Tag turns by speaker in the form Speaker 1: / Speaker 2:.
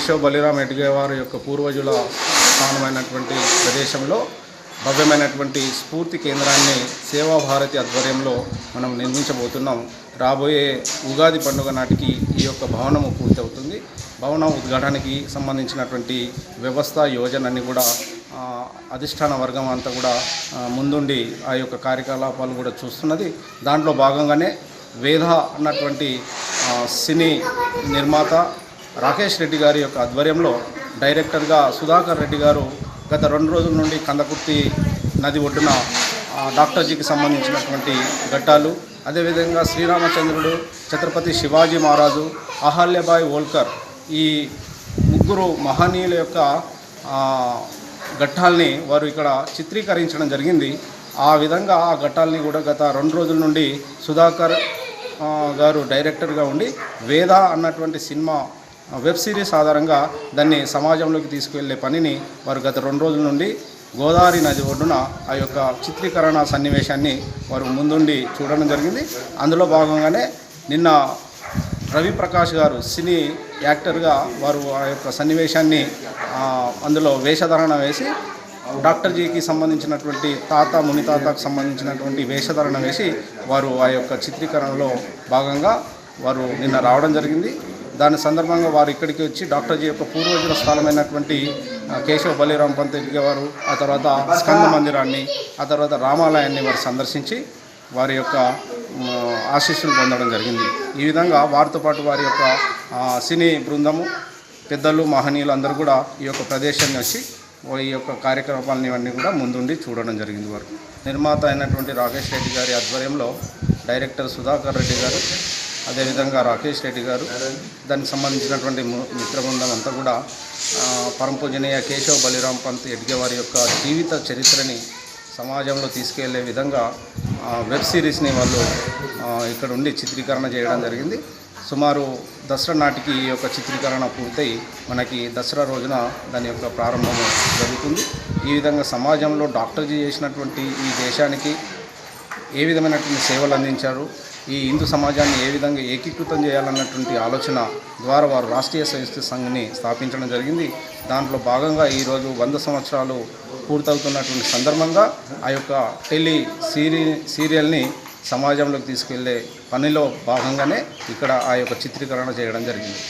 Speaker 1: కేశవ్ బలిరామ్ ఎడ్గే వారి యొక్క పూర్వజుల స్థానమైనటువంటి ప్రదేశంలో భవ్యమైనటువంటి స్ఫూర్తి కేంద్రాన్ని సేవాభారతి ఆధ్వర్యంలో మనం నిర్మించబోతున్నాం. రాబోయే ఉగాది పండుగ నాటికి ఈ యొక్క భవనము పూర్తవుతుంది. భవన ఉద్ఘాటనకి సంబంధించినటువంటి వ్యవస్థ యోజనని కూడా అధిష్టాన వర్గం అంతా కూడా ముందుండి ఆ యొక్క కార్యకలాపాలు కూడా చూస్తున్నది. దాంట్లో భాగంగానే వేద అన్నటువంటి సినీ నిర్మాత రాకేష్ రెడ్డి గారి యొక్క ఆధ్వర్యంలో డైరెక్టర్గా సుధాకర్ రెడ్డి గారు గత 2 రోజుల నుండి కందకుర్తి నది ఒడ్డున డాక్టర్జీకి సంబంధించినటువంటి ఘట్టాలు, అదేవిధంగా శ్రీరామచంద్రుడు, ఛత్రపతి శివాజీ మహారాజు, అహల్యబాయి హోల్కర్ ఈ ముగ్గురు మహనీయుల యొక్క ఘట్టాల్ని వారు ఇక్కడ చిత్రీకరించడం జరిగింది. ఆ విధంగా ఆ ఘట్టాలని కూడా గత 2 రోజుల నుండి సుధాకర్ గారు డైరెక్టర్గా ఉండి వేద అన్నటువంటి సినిమా వెబ్ సిరీస్ ఆధారంగా దాన్ని సమాజంలోకి తీసుకువెళ్ళే పనిని వారు గత 2 రోజుల నుండి గోదావరి నది ఒడ్డున ఆ యొక్క చిత్రీకరణ సన్నివేశాన్ని వారు ముందుండి చూడడం జరిగింది. అందులో భాగంగానే నిన్న రవిప్రకాష్ గారు సినీ యాక్టర్గా వారు ఆ యొక్క సన్నివేశాన్ని అందులో వేషధారణ వేసి డాక్టర్జీకి సంబంధించినటువంటి మునితాతకు సంబంధించినటువంటి వేషధారణ వేసి వారు ఆ యొక్క చిత్రీకరణలో భాగంగా వారు నిన్న రావడం జరిగింది. దాని సందర్భంగా వారు ఇక్కడికి వచ్చి డాక్టర్జీ యొక్క పూర్వజుల స్థలమైనటువంటి కేశవ్ బలిరామ్ పంత్ ఎడ్గే వారు, ఆ తర్వాత స్కంద మందిరాన్ని, ఆ తర్వాత రామాలయాన్ని వారు సందర్శించి వారి యొక్క ఆశీస్సులు పొందడం జరిగింది. ఈ విధంగా వారితో పాటు వారి యొక్క సినీ బృందము, పెద్దలు, మహనీయులు అందరూ కూడా ఈ యొక్క ప్రదేశాన్ని వచ్చి ఈ యొక్క కార్యకలాపాలని ఇవన్నీ కూడా ముందుండి చూడడం జరిగింది. వారు నిర్మాత అయినటువంటి రాకేష్ రెడ్డి గారి ఆధ్వర్యంలో డైరెక్టర్ సుధాకర్ రెడ్డి గారు, అదేవిధంగా రాకేష్ రెడ్డి గారు, దానికి సంబంధించినటువంటి మిత్ర బృందం అంతా కూడా పరమపూజనీయ కేశవ్ బలిరామ్ పంత్ ఎడ్గే వారి యొక్క జీవిత చరిత్రని సమాజంలో తీసుకెళ్లే విధంగా వెబ్ సిరీస్ని వాళ్ళు ఇక్కడ ఉండి చిత్రీకరణ చేయడం జరిగింది. సుమారు దసరా నాటికి ఈ యొక్క చిత్రీకరణ పూర్తయి మనకి దసరా రోజున దాని యొక్క ప్రారంభం జరుగుతుంది. ఈ విధంగా సమాజంలో డాక్టర్జీ చేసినటువంటి ఈ దేశానికి ఏ విధమైనటువంటి సేవలు అందించారు, ఈ హిందూ సమాజాన్ని ఏ విధంగా ఏకీకృతం చేయాలన్నటువంటి ఆలోచన ద్వారా వారు రాష్ట్రీయ స్వయం సంఘ్ని స్థాపించడం జరిగింది. దాంట్లో భాగంగా ఈరోజు 100 సంవత్సరాలు పూర్తవుతున్నటువంటి సందర్భంగా ఆ యొక్క సీరియల్ని సమాజంలోకి తీసుకెళ్లే పనిలో భాగంగానే ఇక్కడ ఆ యొక్క చిత్రీకరణ చేయడం జరిగింది.